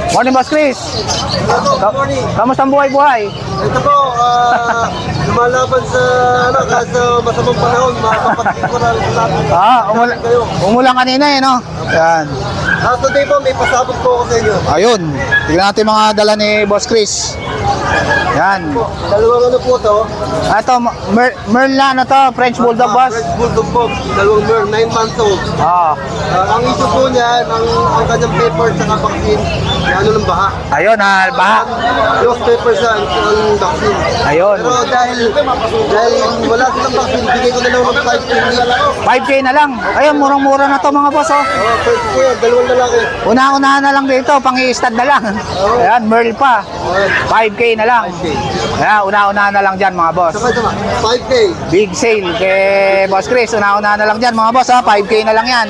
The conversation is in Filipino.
Morning, Boss Chris. Good morning. Kamusta ang buhay-buhay? Ito po, lumalaban sa, kahit sa masamang panahon, makakapagpapit ko na lahat. Umulang kanina eh, no? Yan. Today po, may pasabog po ako sa inyo. Ayun. Tignan natin mga dala ni Boss Chris. Yan. Dalawang ano po to? Ito, Merl na ano to, French Bulldog, Boss. French Bulldog po, dalawang mer, 9 months old. Ah. Ang issue po niya, ang kanyang paper sa vaccine, ano ng baha. Ayun, baha. Lost paper sa ang vaccine. Ayun. Pero dahil wala silang vaccine, bigay ko na lang ng 5K. 5K na lang. Ayun, murang-mura na to mga boss, oh. First po yan, dalawang lalaki. Una-unahan na lang dito, pang i-stud na lang. Ayan, Merl pa. 5K na lang. Ayan, una-unahan na lang dyan mga boss. Sama, 5K. Big sale kay Boss Chris. Una-unahan na lang dyan mga boss, ha. 5K na lang yan.